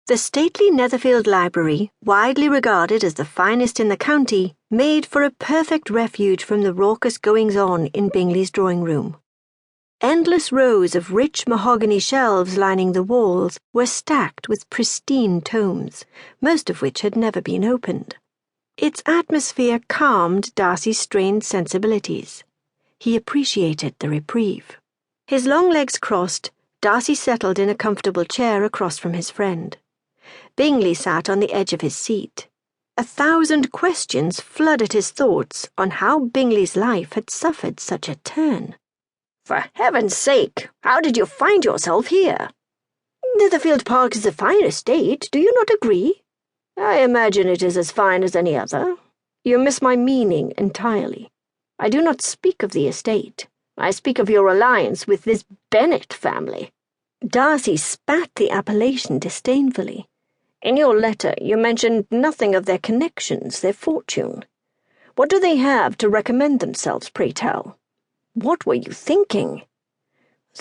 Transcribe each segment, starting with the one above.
The stately Netherfield Library, widely regarded as the finest in the county, made for a perfect refuge from the raucous goings-on in Bingley's drawing-room. Endless rows of rich mahogany shelves lining the walls were stacked with pristine tomes, most of which had never been opened. Its atmosphere calmed Darcy's strained sensibilities. He appreciated the reprieve. His long legs crossed, Darcy settled in a comfortable chair across from his friend. Bingley sat on the edge of his seat. 1,000 questions flooded his thoughts on how Bingley's life had suffered such a turn. For heaven's sake, how did you find yourself here? Netherfield Park is a fine estate, do you not agree? I imagine it is as fine as any other. You miss my meaning entirely. I do not speak of the estate. I speak of your alliance with this Bennet family. Darcy spat the appellation disdainfully. In your letter, you mentioned nothing of their connections, their fortune. What do they have to recommend themselves, pray tell? What were you thinking?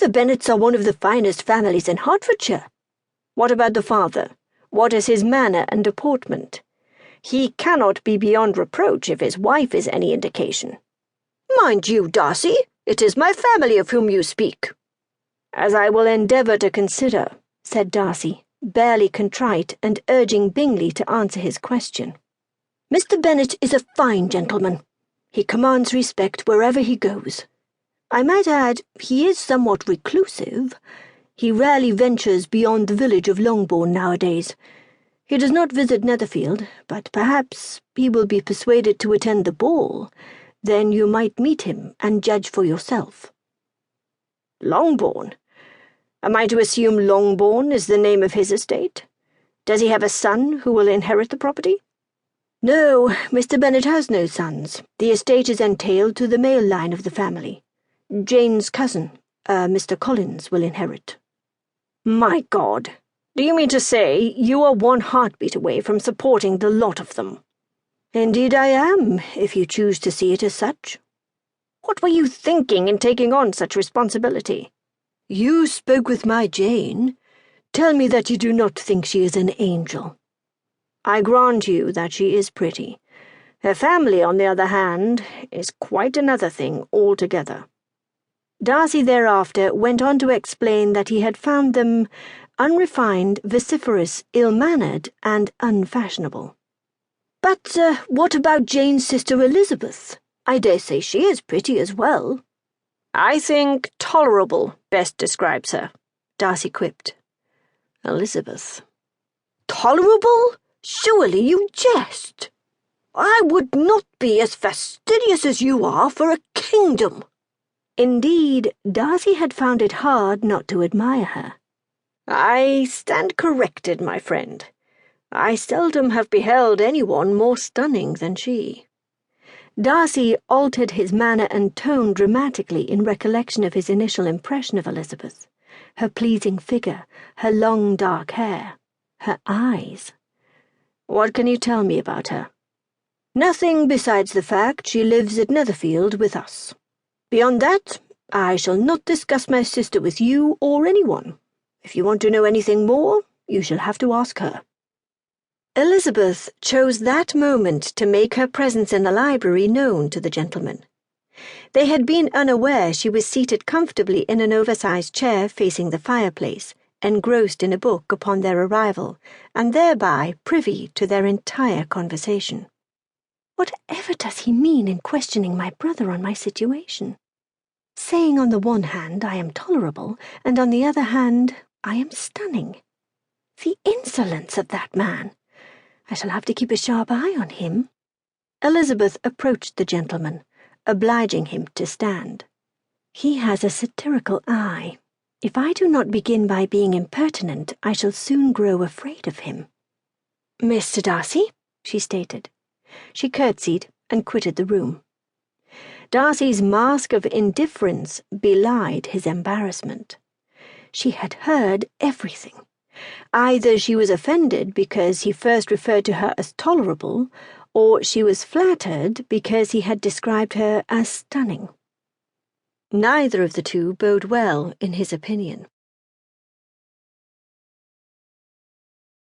The Bennets are one of the finest families in Hertfordshire. What about the father? What is his manner and deportment? He cannot be beyond reproach if his wife is any indication. Mind you, Darcy, it is my family of whom you speak. As I will endeavour to consider, said Darcy, barely contrite and urging Bingley to answer his question. Mr. Bennet is a fine gentleman. He commands respect wherever he goes. I might add, he is somewhat reclusive. He rarely ventures beyond the village of Longbourn nowadays. He does not visit Netherfield, but perhaps he will be persuaded to attend the ball. Then you might meet him and judge for yourself. Longbourn? Am I to assume Longbourn is the name of his estate? Does he have a son who will inherit the property? No, Mr. Bennet has no sons. The estate is entailed to the male line of the family. Jane's cousin, Mr. Collins, will inherit. My God! Do you mean to say you are one heartbeat away from supporting the lot of them? Indeed I am, if you choose to see it as such. What were you thinking in taking on such responsibility? You spoke with my Jane. Tell me that you do not think she is an angel. I grant you that she is pretty. Her family, on the other hand, is quite another thing altogether. Darcy thereafter went on to explain that he had found them unrefined, vociferous, ill-mannered, and unfashionable. But what about Jane's sister Elizabeth? I dare say she is pretty as well. I think tolerable best describes her, Darcy quipped. Elizabeth. Tolerable? Surely you jest. I would not be as fastidious as you are for a kingdom. Indeed, Darcy had found it hard not to admire her. I stand corrected, my friend. I seldom have beheld anyone more stunning than she. Darcy altered his manner and tone dramatically in recollection of his initial impression of Elizabeth, her pleasing figure, her long dark hair, her eyes. What can you tell me about her? Nothing besides the fact she lives at Netherfield with us. Beyond that, I shall not discuss my sister with you or anyone. If you want to know anything more, you shall have to ask her. Elizabeth chose that moment to make her presence in the library known to the gentlemen. They had been unaware she was seated comfortably in an oversized chair facing the fireplace, engrossed in a book upon their arrival, and thereby privy to their entire conversation. Whatever does he mean in questioning my brother on my situation? Saying on the one hand I am tolerable, and on the other hand I am stunning. The insolence of that man! I shall have to keep a sharp eye on him. Elizabeth approached the gentleman, obliging him to stand. He has a satirical eye. If I do not begin by being impertinent, I shall soon grow afraid of him. Mr. Darcy, she stated. She curtsied and quitted the room. Darcy's mask of indifference belied his embarrassment. She had heard everything. Either she was offended because he first referred to her as tolerable, or she was flattered because he had described her as stunning. Neither of the two bode well in his opinion.